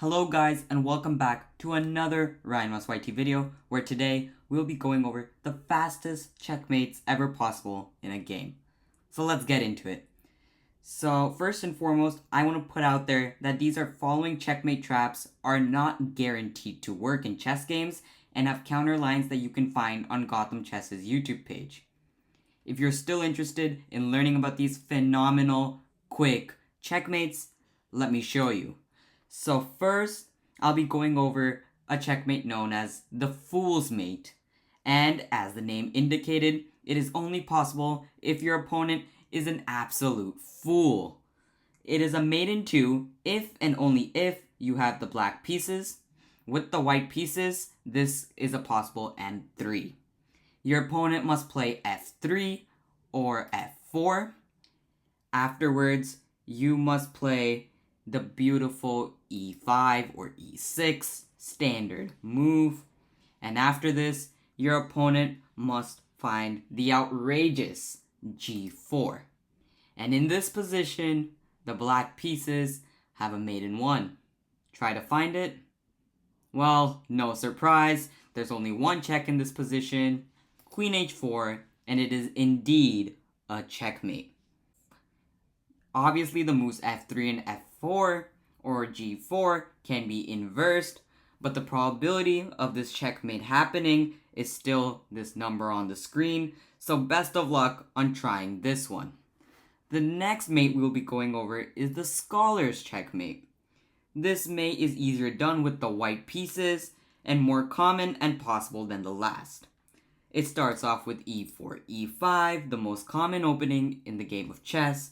Hello guys, and welcome back to another Ryan Must YT video, where today we'll be going over the fastest checkmates ever possible in a game. So let's get into it. So first and foremost, I want to put out there that these following checkmate traps are not guaranteed to work in chess games and have counter lines that you can find on GothamChess's YouTube page. If you're still interested in learning about these phenomenal, quick checkmates, let me show you. So first, I'll be going over a checkmate known as the Fool's Mate. And as the name indicated, it is only possible if your opponent is an absolute fool. It is a mate in two if and only if you have the black pieces. With the white pieces, this is a possible N3. Your opponent must play F3 or F4. Afterwards, you must play the beautiful E5 or E6 standard move. And after this, your opponent must find the outrageous G4. And in this position, the black pieces have a mate in one. Try to find it? Well, no surprise, there's only one check in this position, Queen H4, and it is indeed a checkmate. Obviously, the moves F3 and F4 or G4 can be inversed, but the probability of this checkmate happening is still this number on the screen, so best of luck on trying this one. The next mate we'll be going over is the Scholar's checkmate. This mate is easier done with the white pieces and more common and possible than the last. It starts off with E4, E5, the most common opening in the game of chess.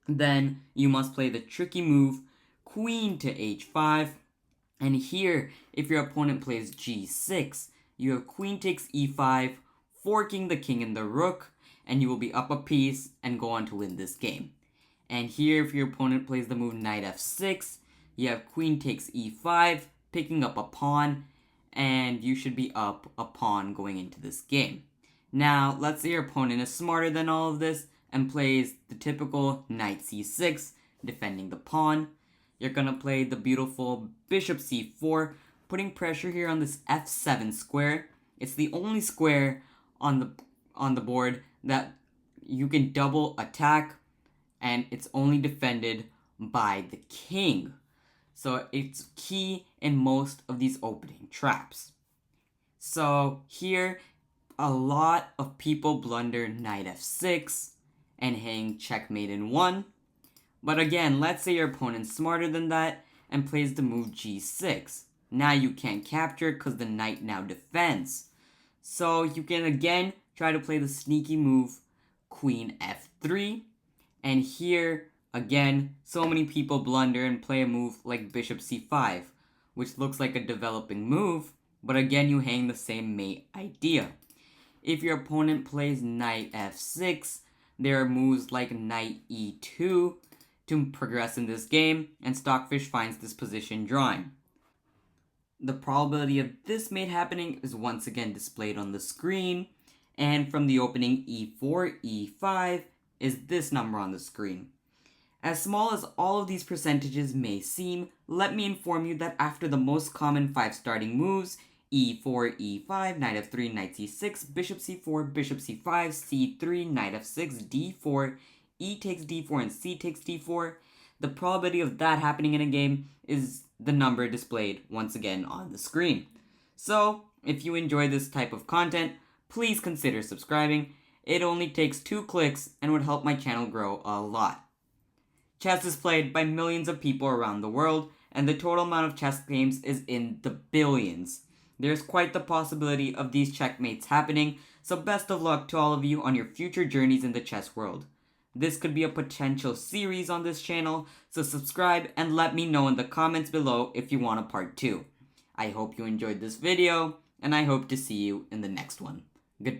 Then you must play the tricky move Queen to H5, and here if your opponent plays G6, you have Queen takes E5, forking the king and the rook, and you will be up a piece and go on to win this game. And here if your opponent plays the move Knight F6, you have Queen takes E5, picking up a pawn, and you should be up a pawn going into this game. Now, let's say your opponent is smarter than all of this and plays the typical Knight C6, defending the pawn. You're gonna play the beautiful Bishop C4, putting pressure here on this F7 square. It's the only square on the board that you can double attack, and it's only defended by the king. So it's key in most of these opening traps. So here, a lot of people blunder Knight F6 and hang checkmate in one. But again, let's say your opponent's smarter than that and plays the move G6. Now you can't capture because the knight now defends. So you can again try to play the sneaky move Queen F3. And here, again, so many people blunder and play a move like Bishop C5, which looks like a developing move, but again you hang the same mate idea. If your opponent plays Knight F6, there are moves like Knight E2 to progress in this game, and Stockfish finds this position drawing. The probability of this mate happening is once again displayed on the screen, and from the opening E4, E5 is this number on the screen. As small as all of these percentages may seem, let me inform you that after the most common 5 starting moves, E4, E5, Knight F3, Knight C6, Bishop C4, Bishop C5, C3, Knight F6, D4, E takes D4, and C takes D4, the probability of that happening in a game is the number displayed once again on the screen. So, if you enjoy this type of content, please consider subscribing. It only takes 2 clicks and would help my channel grow a lot. Chess is played by millions of people around the world, and the total amount of chess games is in the billions. There's quite the possibility of these checkmates happening, so best of luck to all of you on your future journeys in the chess world. This could be a potential series on this channel, so subscribe and let me know in the comments below if you want a part 2. I hope you enjoyed this video, and I hope to see you in the next one. Goodbye.